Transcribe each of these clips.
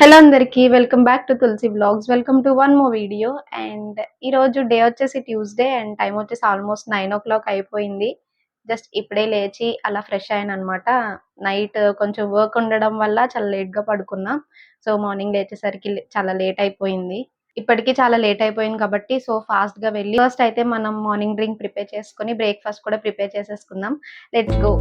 Hello అందరికీ. Welcome back to Tulasi vlogs. Welcome to one more video. And ఈరోజు day వచ్చేసి Tuesday and time వచ్చేసి almost 9:00 అయిపోయింది. Just ఇప్పుడే లేచి అలా ఫ్రెష్ అయ్యాననమాట. నైట్ కొంచెం వర్క్ ఉండడం వల్ల చాలా లేట్‌గా పడుకున్నా. సో, మార్నింగ్ లేచేసరికి చాలా లేట్ అయిపోయింది. ఇప్పటికి చాలా లేట్ అయిపోయింది కాబట్టి ఫాస్ట్‌గా వెళ్ళి ఫస్ట్ అయితే మనం మార్నింగ్ డ్రింక్ ప్రిపేర్ చేసుకొని బ్రేక్‌ఫాస్ట్ కూడా ప్రిపేర్ చేసేసుకుందాం. Let's go.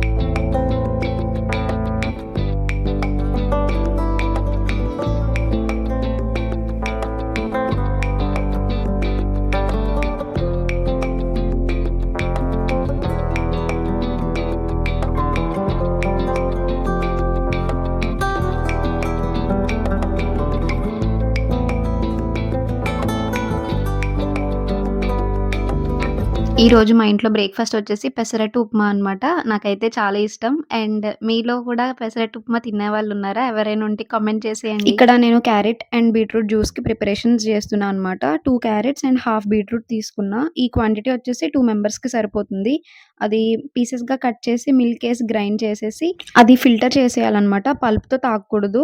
ఈరోజు మా ఇంట్లో బ్రేక్‌ఫాస్ట్ వచ్చేసి పెసరట్టు ఉప్మా అనమాట. నాకైతే చాలా ఇష్టం. అండ్ మీలో కూడా పెసరట్టు ఉప్మా తినేవాళ్ళున్నారా? ఎవరైనా ఉంటే కామెంట్ చేసేయండి. ఇక్కడ నేను క్యారెట్ అండ్ బీట్రూట్ జ్యూస్‌కి ప్రిపరేషన్స్ చేస్తున్నా అనమాట. 2 క్యారెట్స్ అండ్ హాఫ్ బీట్రూట్ తీసుకున్నా. ఈ క్వాంటిటీ వచ్చేసి 2 మెంబర్స్‌కి సరిపోతుంది. అది పీసెస్‌గా కట్ చేసి మిల్క్ ఏసి గ్రైండ్ చేసేసి అది ఫిల్టర్ చేసేయాలనమాట. పల్ప్‌తో తాగకూడదు.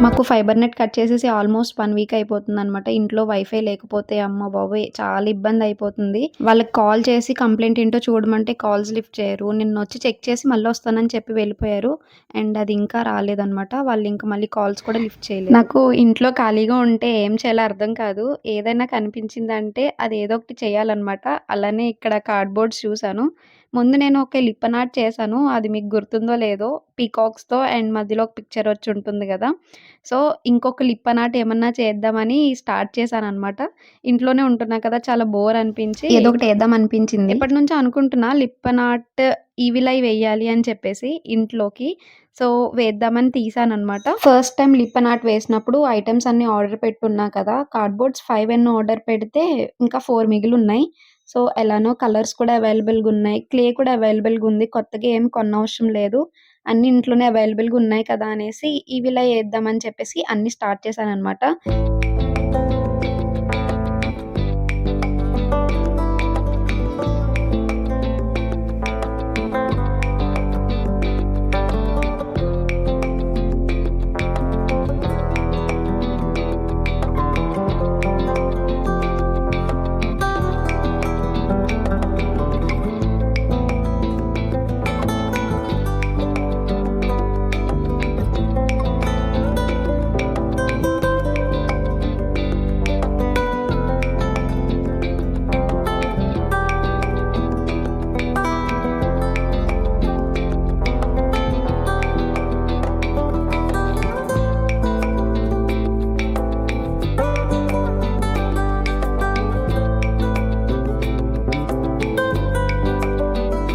మాకు ఫైబర్ నెట్ కట్ చేసేసి ఆల్మోస్ట్ 1 వీక్ అయిపోతుందనమాట. ఇంట్లో వైఫై లేకపోతే అమ్మ బాబోయ్! చాలా ఇబ్బందయిపోతుంది. వాళ్ళకి కాల్ చేసి కంప్లెయింట్ ఏంటో చూడమంటే కాల్స్ లిఫ్ట్ చేయరు. నిన్నొచ్చి చెక్ చేసి మళ్ళొస్తానని చెప్పి వెళ్ళిపోయారు. అండ్ అది ఇంకా రాలేదనమాట. వాళ్ళింక మళ్ళీ కాల్స్ కూడా లిఫ్ట్ చేయలేదు. నాకు ఇంట్లో ఖాళీగా ఉంటే ఏం చేయాలో అర్థం కాదు. ఏదైనా కనిపించిందంటే అది ఏదో ఒకటి చేయాలనమాట. అలానే ఇక్కడ కార్డ్‌బోర్డ్స్ చూసాను. ముందు నేను ఒక లిప్పన్ ఆర్ట్ చేశాను. అది మీకు గుర్తుందో లేదో పీకాక్స్‌తో అండ్ మధ్యలో ఒక పిక్చర్ వచ్చుంటుంది గదా! సో, ఇంకొక లిప్పన్ ఆర్ట్ ఏమన్నా చేద్దామని స్టార్ట్ చేశాననమాట. ఇంట్లోనే ఉంటున్నా కదా! చాలా బోర్ అనిపించి ఏదో ఒకటి ఏద్దాం అనిపించింది. ఎప్పటినుంచో అనుకుంటున్నా లిప్పన్ ఆర్ట్ ఈవిల్ ఐ వెయ్యాలి అని చెప్పేసి ఇంట్లోకి. సో, వేద్దామని తీశాననమాట. ఫస్ట్ టైమ్ లిప్పన్ ఆర్ట్ వేసినప్పుడు ఐటెమ్స్ అన్నీ ఆర్డర్ పెట్టున్నా కదా! కార్డ్‌బోర్డ్స్ 5 ఎన్నో ఆర్డర్ పెడితే ఇంకా 4 మిగిలున్నాయి. సో, ఎలానో కలర్స్ కూడా అవైలబుల్‌గున్నాయి. క్లే కూడా అవైలబుల్‌గుంది. కొత్తగా ఏం కొనవసరం లేదు. అన్నీ ఇంట్లోనే అవైలబుల్‌గా ఉన్నాయి కదా! అనేసి ఈవిలా ఏద్దామని చెప్పేసి అన్నీ స్టార్ట్ చేశాననమాట.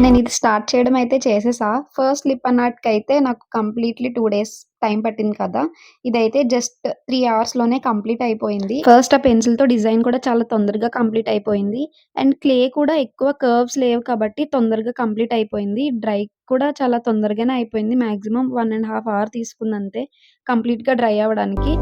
నేనిది స్టార్ట్ చేయడం అయితే చేసేసా. ఫస్ట్ లిప్పన్ ఆర్ట్‌కయితే నాకు కంప్లీట్‌లీ 2 డేస్ టైం పట్టింది కదా! ఇదైతే జస్ట్ 3 అవర్స్‌లోనే కంప్లీట్ అయిపోయింది. ఫస్ట్ ఆ పెన్సిల్‌తో డిజైన్ కూడా చాలా తొందరగా కంప్లీట్ అయిపోయింది. అండ్ క్లే కూడా ఎక్కువ కర్వ్స్ లేవు కాబట్టి తొందరగా కంప్లీట్ అయిపోయింది. డ్రై కూడా చాలా తొందరగానే అయిపోయింది. మాక్సిమం 1 ½ అవర్ తీసుకుందంతే కంప్లీట్‌గా డ్రై అవ్వడానికి.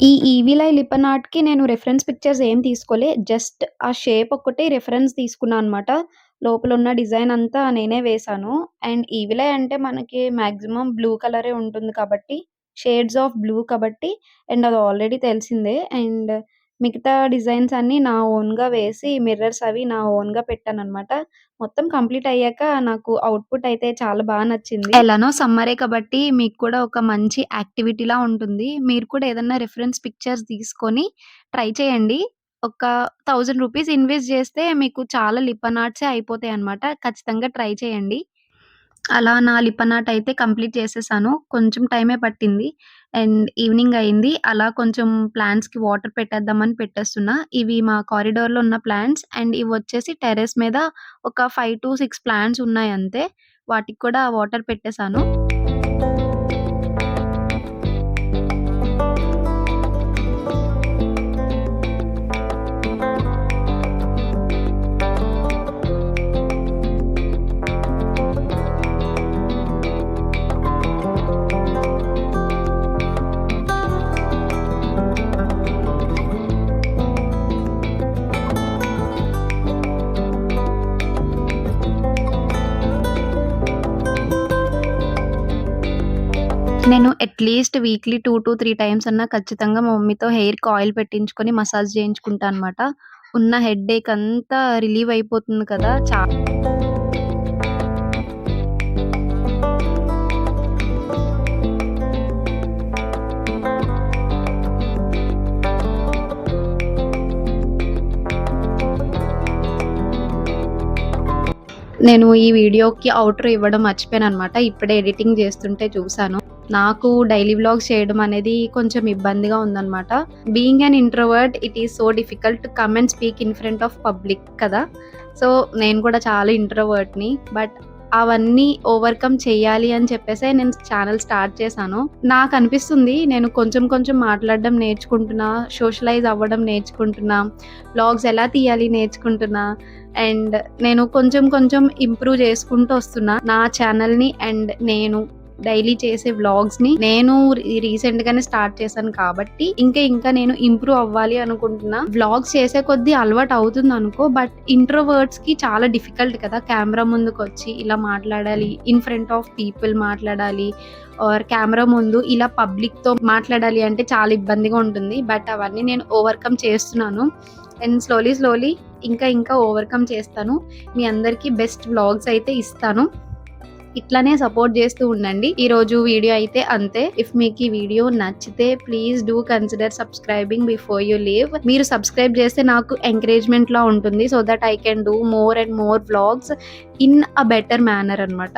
ఈ ఈవిల్ ఐ లిప్పన్ ఆర్ట్‌కి నేను రిఫరెన్స్ పిక్చర్స్ ఏం తీసుకోలే. జస్ట్ ఆ షేప్ ఒక్కటే రిఫరెన్స్ తీసుకున్నా అనమాట. లోపలున్న డిజైన్ అంతా నేనే వేశాను. అండ్ ఈవిల్ ఐ అంటే మనకి మాక్సిమం బ్లూ కలరే ఉంటుంది కాబట్టి, షేడ్స్ ఆఫ్ బ్లూ కాబట్టి అండ్ అది ఆల్రెడీ తెలిసిందే. అండ్ మిగతా డిజైన్స్ అన్నీ నా ఓన్‌గా వేసి మిర్రర్స్ అవి నా ఓన్‌గా పెట్టాననమాట. మొత్తం కంప్లీట్ అయ్యాక నాకు అవుట్‌పుట్ అయితే చాలా నచ్చింది. ఎలానో సమ్మరే కాబట్టి మీకు కూడా ఒక మంచి యాక్టివిటీలా ఉంటుంది. మీరు కూడా ఏదన్నా రిఫరెన్స్ పిక్చర్స్ తీసుకొని ట్రై చేయండి. ఒక 1000 రూపీస్ ఇన్వెస్ట్ చేస్తే మీకు చాలా లిప్పన్ ఆర్ట్సే అయిపోతాయన్నమాట. ఖచ్చితంగా ట్రై చేయండి. అలా నా లిప్పన్ ఆర్ట్ అయితే కంప్లీట్ చేసేసాను. కొంచెం టైమే పట్టింది. అండ్ ఈవినింగ్ అయింది. అలా కొంచెం ప్లాంట్స్‌కి వాటర్ పెట్టేద్దామని పెట్టేస్తున్నా. ఇవి మా కారిడార్‌లో ఉన్న ప్లాంట్స్ అండ్ ఇవొచ్చేసి టెర్రస్ మీద ఒక 5-6 ప్లాంట్స్ ఉన్నాయంతే. వాటికి కూడా వాటర్ పెట్టేసాను. నేను అట్‌లీస్ట్ వీక్లీ 2-3 టైమ్స్ అన్నా ఖచ్చితంగా మా మమ్మీతో హెయిర్‌కి ఆయిల్ పెట్టించుకొని మసాజ్ చేయించుకుంటా అనమాట. ఉన్న హెడ్‌ఏక్ అంతా రిలీవ్ అయిపోతుంది కదా! నేను ఈ వీడియోకి ఔట్‌రో ఇవ్వడం మర్చిపోయాననమాట. ఇప్పుడే ఎడిటింగ్ చేస్తుంటే చూసాను. నాకు డైలీ వ్లాగ్స్ చేయడం అనేది కొంచెం ఇబ్బందిగా ఉందనమాట. Being an introvert it is so difficult to come and speak in front of public కదా! సో, నేను కూడా చాలా ఇంట్రోవర్ట్‌ని. బట్ అవన్నీ ఓవర్‌కమ్ చేయాలి అని చెప్పేసే నేను ఛానెల్ స్టార్ట్ చేశాను. నాకనిపిస్తుంది నేను కొంచెం కొంచెం మాట్లాడడం నేర్చుకుంటున్నా, సోషలైజ్ అవ్వడం నేర్చుకుంటున్నా, వ్లాగ్స్ ఎలా తీయాలి నేర్చుకుంటున్నా. అండ్ నేను కొంచెం కొంచెం ఇంప్రూవ్ చేసుకుంటూ వస్తున్నా. నా ఛానెల్‌ని అండ్ నేను డైలీ చేసే వ్లాగ్స్‌ని నేను రీసెంట్‌గానే స్టార్ట్ చేశాను కాబట్టి ఇంకా నేను ఇంప్రూవ్ అవ్వాలి అనుకుంటున్నా. వ్లాగ్స్ చేసే కొద్దీ అలవాటు అవుతుందనుకో. బట్ ఇంట్రోవర్ట్స్‌కి చాలా డిఫికల్ట్ కదా! కెమెరా ముందుకొచ్చి ఇలా మాట్లాడాలి. ఇన్ ఫ్రంట్ ఆఫ్ పీపుల్ మాట్లాడాలి. ఆర్ కెమెరా ముందు ఇలా పబ్లిక్‌తో మాట్లాడాలి అంటే చాలా ఇబ్బందిగా ఉంటుంది. బట్ అవన్నీ నేను ఓవర్‌కమ్ చేస్తున్నాను. అండ్ స్లోలీ ఇంకా ఓవర్‌కమ్ చేస్తాను. మీ అందరికీ బెస్ట్ వ్లాగ్స్ అయితే ఇస్తాను. ఇట్లానే సపోర్ట్ చేస్తూ ఉండండి. ఈరోజు వీడియో అయితే అంతే. ఇఫ్ మీకు ఈ వీడియో నచ్చితే please do consider subscribing before you leave. మీరు సబ్స్క్రైబ్ చేస్తే నాకు ఎంకరేజ్‌మెంట్‌లా ఉంటుంది. So that I can do more and more vlogs in a better manner అనమాట.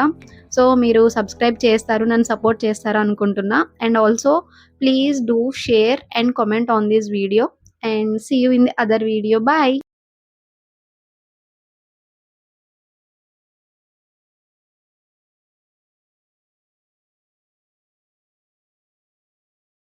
సో మీరు సబ్స్క్రైబ్ చేస్తారు, నన్ను సపోర్ట్ చేస్తారు అనుకుంటున్నా. And also please do share and comment on this video. And see you in the other video. Bye.